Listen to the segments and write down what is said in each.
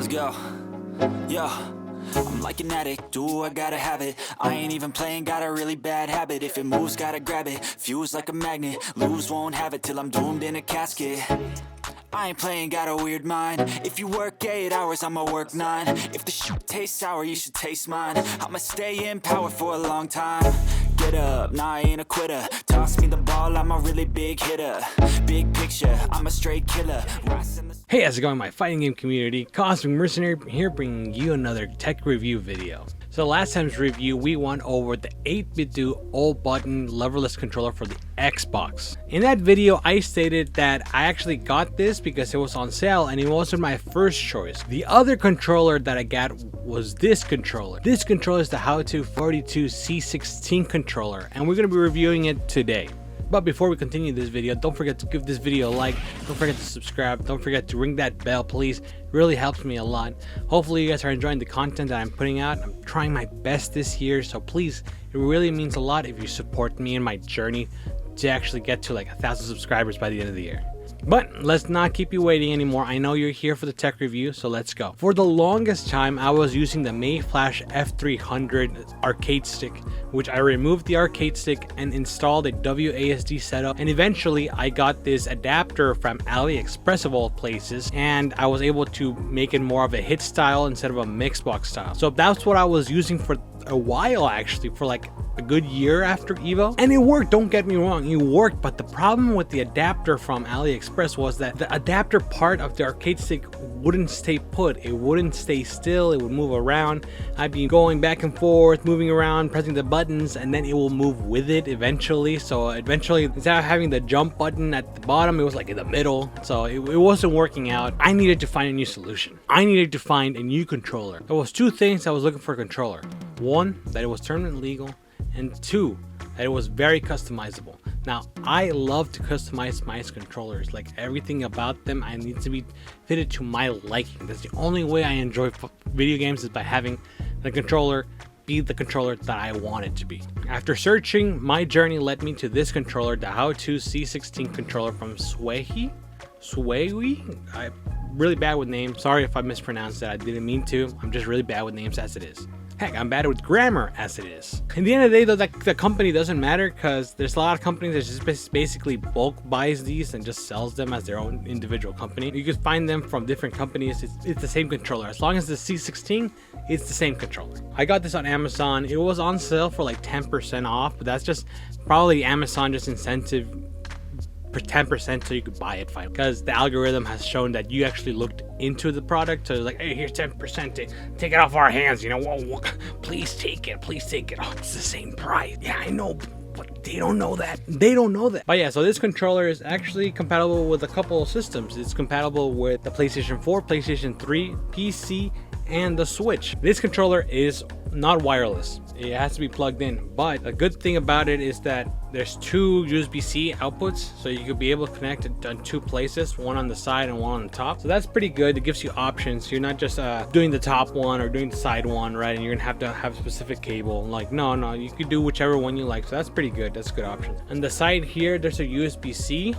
Let's go. Yo, I'm like an addict, do I gotta have it. I ain't even playing, got a really bad habit. If it moves, gotta grab it, fuse like a magnet. Lose, won't have it till I'm doomed in a casket. I ain't playing, got a weird mind. If you work 8 hours, I'ma work 9. If the shoot tastes sour, you should taste mine. I'ma stay in power for a long time. Get up, nah, I ain't a quitter. Toss me the ball, I'm a really big hitter. Big picture, I'm a straight killer. Hey, how's it going, my fighting game community? Cosmic Mercenary here, bringing you another tech review video. So last time's review, we went over the 8-bit all button leverless controller for the Xbox. In that video, I stated that I actually got this because it was on sale and it wasn't my first choice. The other controller that I got was this controller. This controller is the HAUTE 42 C16 controller, and we're going to be reviewing it today. But before we continue this video, don't forget to give this video a like, don't forget to subscribe, don't forget to ring that bell, please. It really helps me a lot. Hopefully you guys are enjoying the content that I'm putting out. I'm trying my best this year, so please, it really means a lot if you support me in my journey to actually get to like 1,000 subscribers by the end of the year. But let's not keep you waiting anymore. I know you're here for the tech review, so let's go. For the longest time, I was using the Mayflash F300 arcade stick, which I removed the arcade stick and installed a WASD setup. And eventually, I got this adapter from AliExpress of all places, and I was able to make it more of a hit style instead of a mixed box style. So that's what I was using for a while, actually, for like a good year after Evo, and it worked. Don't get me wrong, it worked. But the problem with the adapter from AliExpress was that the adapter part of the arcade stick wouldn't stay put. It wouldn't stay still. It would move around. I'd be going back and forth, moving around, pressing the buttons, and then it will move with it eventually. So eventually, instead of having the jump button at the bottom, it was like in the middle. So it wasn't working out. I needed to find a new solution. I needed to find a new controller. There was two things I was looking for a controller. One, that it was tournament legal, and two, that it was very customizable. Now, I love to customize my controllers. Like, everything about them, I need to be fitted to my liking. That's the only way I enjoy video games, is by having the controller be the controller that I want it to be. After searching, my journey led me to this controller, the HAUTE C16 controller from Sway. I'm really bad with names. Sorry if I mispronounced that. I didn't mean to. I'm just really bad with names as it is. Heck, I'm bad with grammar as it is. In the end of the day, though, the company doesn't matter, because there's a lot of companies that just basically bulk buys these and just sells them as their own individual company. You can find them from different companies. It's the same controller. As long as the C16, it's the same controller. I got this on Amazon. It was on sale for like 10% off, but that's just probably Amazon just incentive for 10% so you could buy it finally, because the algorithm has shown that you actually looked into the product. So it's like, hey, here's 10%, take it off our hands, you know. Whoa, please take it, oh, it's the same price. Yeah, I know, but they don't know that. But yeah, so this controller is actually compatible with a couple of systems. It's compatible with the PlayStation 4, PlayStation 3, PC, and the Switch. This controller is not wireless. It has to be plugged in, but a good thing about it is that there's two USB-C outputs, so you could be able to connect it on two places, one on the side and one on the top. So that's pretty good. It gives you options. You're not just doing the top one or doing the side one, right? And you're gonna have to have a specific cable. Like, no, you could do whichever one you like. So that's pretty good. That's a good option. On the side here, there's a USB-C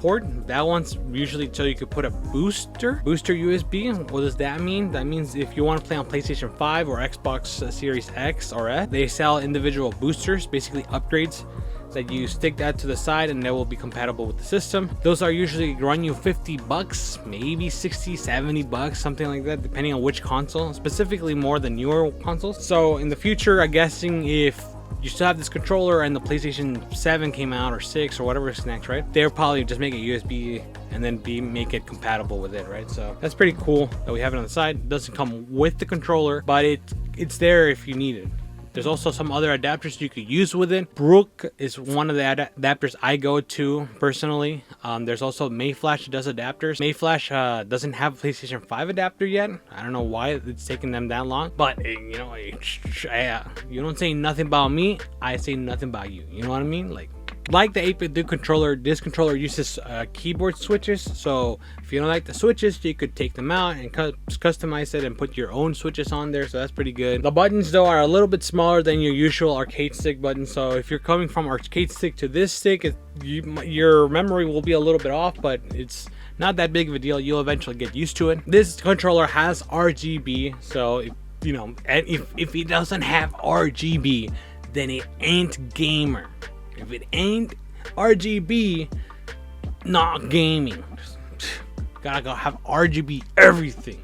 port. That one's usually so you could put a booster USB. What does that mean? That means if you want to play on PlayStation 5 or Xbox Series X or S, they sell individual boosters, basically upgrades, that you stick that to the side and they will be compatible with the system. Those are usually run you $50, maybe 60, 70 bucks, something like that, depending on which console, specifically more the newer consoles. So in the future, I'm guessing if you still have this controller and the PlayStation 7 came out, or 6 or whatever is next, right? They'll probably just make a USB and then make it compatible with it, right? So that's pretty cool that we have it on the side. It doesn't come with the controller, but it's there if you need it. There's also some other adapters you could use with it. Brook is one of the adapters I go to personally. There's also Mayflash that does adapters. Mayflash doesn't have a PlayStation 5 adapter yet. I don't know why it's taken them that long. But, you know, you don't say nothing about me, I say nothing about you. You know what I mean? Like the 8-bit controller, this controller uses keyboard switches. So if you don't like the switches, you could take them out and customize it and put your own switches on there. So that's pretty good. The buttons, though, are a little bit smaller than your usual arcade stick buttons. So if you're coming from arcade stick to this stick, your memory will be a little bit off, but it's not that big of a deal. You'll eventually get used to it. This controller has RGB, so if it doesn't have RGB, then it ain't gamer. If it ain't RGB, not gaming. Gotta go have RGB everything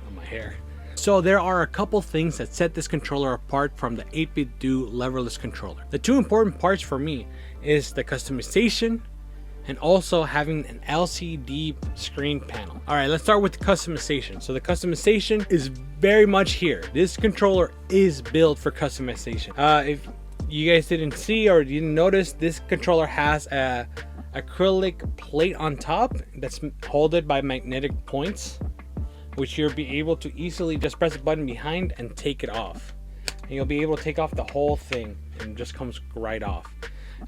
on my hair. So there are a couple things that set this controller apart from the 8-bit do leverless controller. The two important parts for me is the customization and also having an LCD screen panel. All right, let's start with the customization. So the customization is very much here. This controller is built for customization. If you guys didn't see or didn't notice, this controller has a acrylic plate on top that's holded by magnetic points, which you'll be able to easily just press a button behind and take it off. And you'll be able to take off the whole thing and it just comes right off.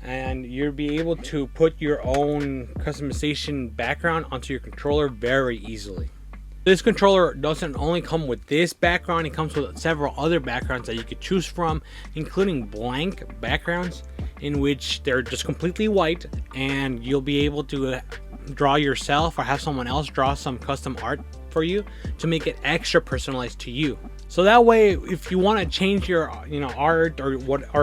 And you'll be able to put your own customization background onto your controller very easily. This controller doesn't only come with this background, it comes with several other backgrounds that you could choose from, including blank backgrounds in which they're just completely white, and you'll be able to draw yourself or have someone else draw some custom art for you to make it extra personalized to you. So that way, if you want to change your art or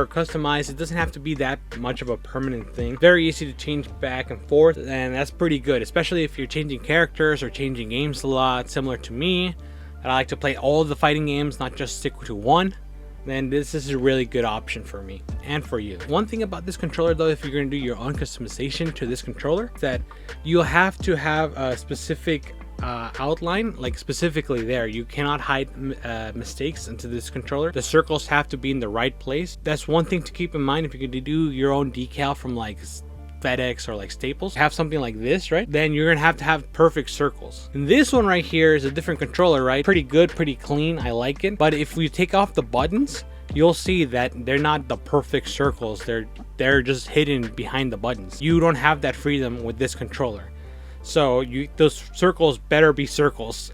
customize, it doesn't have to be that much of a permanent thing. Very easy to change back and forth, and that's pretty good, especially if you're changing characters or changing games a lot, similar to me. I like to play all of the fighting games, not just stick to one. Then this is a really good option for me and for you. One thing about this controller though, if you're going to do your own customization to this controller, is that you'll have to have a specific outline, like specifically there. You cannot hide mistakes into this controller. The circles have to be in the right place. That's one thing to keep in mind if you're going to do your own decal from like FedEx or like Staples. Have something like this, right? Then you're gonna have to have perfect circles. And this one right here is a different controller, right? Pretty good, pretty clean. I like it. But if we take off the buttons, you'll see that they're not the perfect circles. They're just hidden behind the buttons. You don't have that freedom with this controller. So those circles better be circles,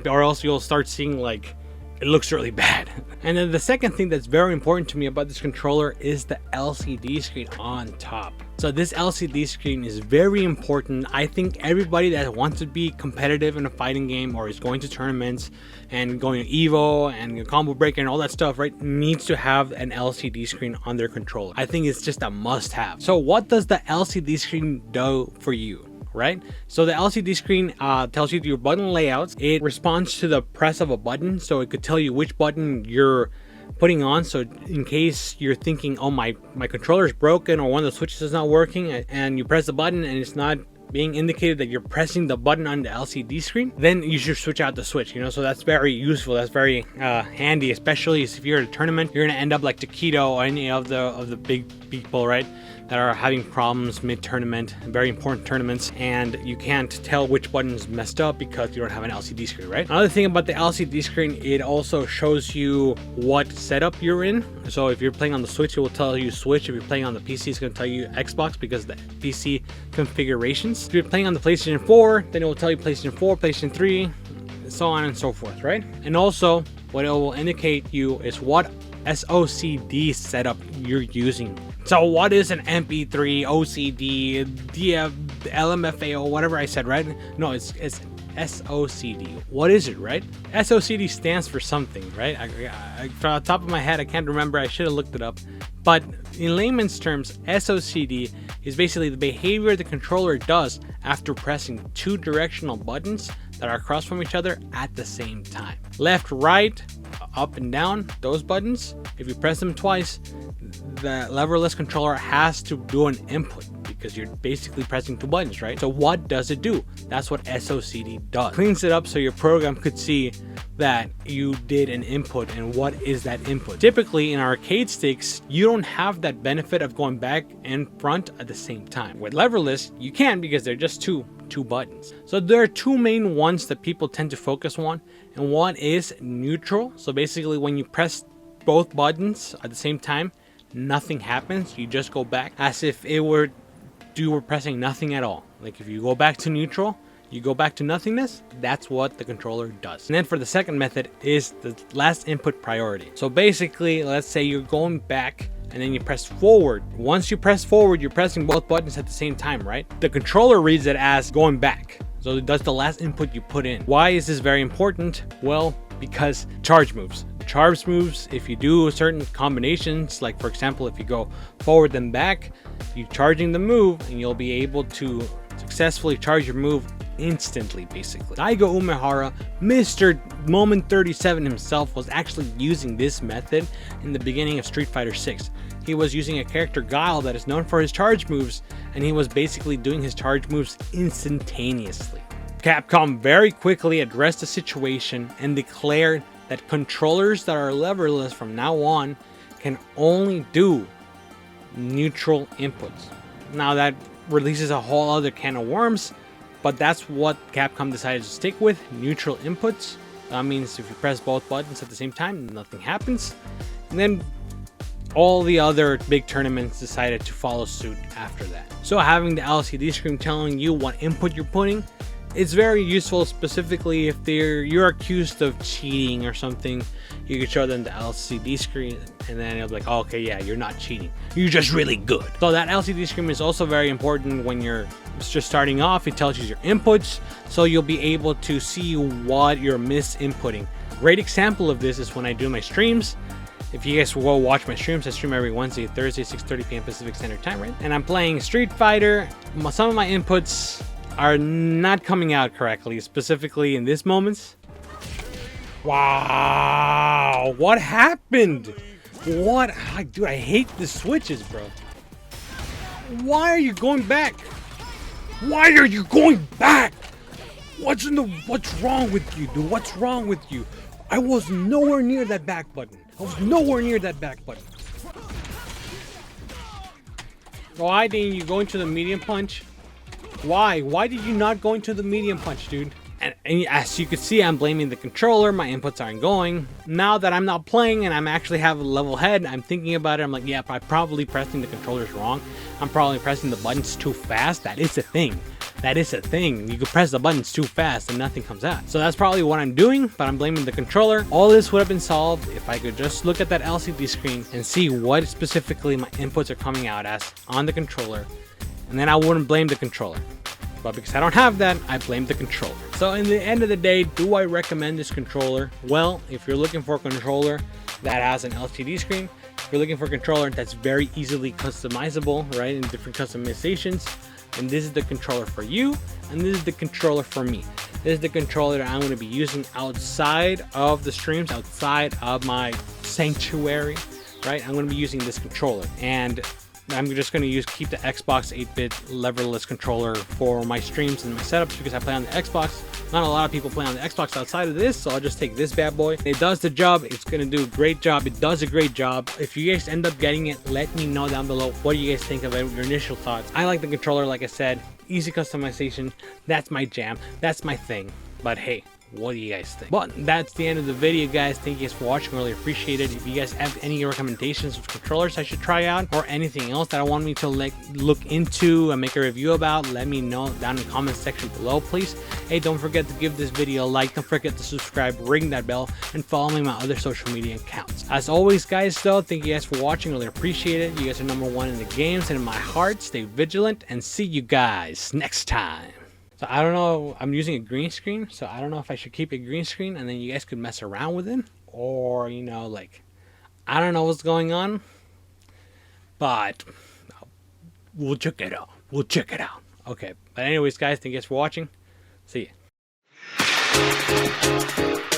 or else you'll start seeing like it looks really bad. And then the second thing that's very important to me about this controller is the LCD screen on top. So this LCD screen is very important. I think everybody that wants to be competitive in a fighting game or is going to tournaments and going to Evo and Combo Breaker and all that stuff, right, needs to have an LCD screen on their controller. I think it's just a must-have. So what does the LCD screen do for you? Right, so the LCD screen tells you your button layouts. It responds to the press of a button, so it could tell you which button you're putting on. So in case you're thinking, oh, my controller is broken or one of the switches is not working, and you press the button and it's not being indicated that you're pressing the button on the LCD screen, then you should switch out the switch, so that's very useful. That's very handy, especially if you're at a tournament. You're gonna end up like Taquito or any of the big people, right, that are having problems mid-tournament, very important tournaments, and you can't tell which button is messed up because you don't have an LCD screen, right? Another thing about the LCD screen, it also shows you what setup you're in. So if you're playing on the Switch, it will tell you Switch. If you're playing on the PC, it's going to tell you Xbox because the PC configurations. If you're playing on the PlayStation 4, then it will tell you PlayStation 4, PlayStation 3, so on and so forth, right? And also, what it will indicate you is what SOCD setup you're using. So what is an MP3, OCD, LMFAO, whatever I said, right? No, it's SOCD. What is it, right? SOCD stands for something, right? From the top of my head, I can't remember. I should have looked it up. But in layman's terms, SOCD is basically the behavior the controller does after pressing two directional buttons that are across from each other at the same time. Left, right, up and down, those buttons, if you press them twice, the leverless controller has to do an input because you're basically pressing two buttons, right? So what does it do? That's what SOCD does. Cleans it up so your program could see that you did an input and what is that input. Typically in arcade sticks, you don't have that benefit of going back and front at the same time. With leverless, you can because they're just two buttons. So there are two main ones that people tend to focus on, and one is neutral. So basically when you press both buttons at the same time, nothing happens. You just go back as if you were pressing nothing at all. Like if you go back to neutral, you go back to nothingness. That's what the controller does. And then for the second method is the last input priority. So basically, let's say you're going back and then you press forward. Once you press forward, you're pressing both buttons at the same time, right? The controller reads it as going back. So it does the last input you put in. Why is this very important? Well, because charge moves. Charge moves, if you do certain combinations, like for example, if you go forward then back, you're charging the move and you'll be able to successfully charge your move instantly, basically. Daigo Umehara, Mr. Moment 37 himself, was actually using this method in the beginning of Street Fighter 6. He was using a character Guile that is known for his charge moves, and he was basically doing his charge moves instantaneously. Capcom very quickly addressed the situation and declared that controllers that are leverless from now on can only do neutral inputs. Now that releases a whole other can of worms, but that's what Capcom decided to stick with, neutral inputs. That means if you press both buttons at the same time, nothing happens. And then all the other big tournaments decided to follow suit after that. So having the LCD screen telling you what input you're putting, it's very useful, specifically if you're accused of cheating or something. You can show them the LCD screen and then it'll be like, oh, okay, yeah, you're not cheating, you're just really good. So that LCD screen is also very important when you're just starting off. It tells you your inputs, so you'll be able to see what you're misinputting. Great example of this is when I do my streams. If you guys will watch my streams, I stream every Wednesday, Thursday, 6:30 p.m. Pacific Standard Time, right? And I'm playing Street Fighter. Some of my inputs are not coming out correctly, specifically in this moment. Wow, what happened? What? Dude, I hate the switches, bro. Why are you going back? Why are you going back? What's wrong with you, dude? What's wrong with you? I was nowhere near that back button. I was nowhere near that back button. Why didn't you go into the medium punch? Why? Why did you not go into the medium punch, dude? And as you can see, I'm blaming the controller. My inputs aren't going. Now that I'm not playing and I'm actually have a level head, I'm thinking about it. I'm like, yeah, I'm probably pressing the controllers wrong. I'm probably pressing the buttons too fast. That is a thing. That is a thing. You can press the buttons too fast and nothing comes out. So that's probably what I'm doing, but I'm blaming the controller. All this would have been solved if I could just look at that LCD screen and see what specifically my inputs are coming out as on the controller. And then I wouldn't blame the controller. But because I don't have that, I blame the controller. So in the end of the day, do I recommend this controller? Well, if you're looking for a controller that has an LCD screen, if you're looking for a controller that's very easily customizable, right, in different customizations, and this is the controller for you, and this is the controller for me. This is the controller that I'm going to be using outside of the streams, outside of my sanctuary, right? I'm going to be using this controller, and I'm just going to keep the Xbox 8-bit leverless controller for my streams and my setups because I play on the Xbox. Not a lot of people play on the Xbox outside of this, so I'll just take this bad boy. It does the job. It's going to do a great job. It does a great job. If you guys end up getting it, let me know down below. What do you guys think of it? Your initial thoughts. I like the controller, like I said. Easy customization. That's my jam. That's my thing. But hey, what do you guys think? But that's the end of the video, guys. Thank you guys for watching. Really appreciate it. If you guys have any recommendations of controllers I should try out or anything else that I want me to look into and make a review about, let me know down in the comment section below, please. Hey, don't forget to give this video a like. Don't forget to subscribe, ring that bell, and follow me on my other social media accounts. As always, guys, though, thank you guys for watching. Really appreciate it. You guys are #1 in the games and in my heart. Stay vigilant and see you guys next time. So I don't know, I'm using a green screen, so I don't know if I should keep a green screen and then you guys could mess around with it, or, you know, like, I don't know what's going on, but we'll check it out. We'll check it out. Okay, but anyways, guys, thank you guys for watching. See ya.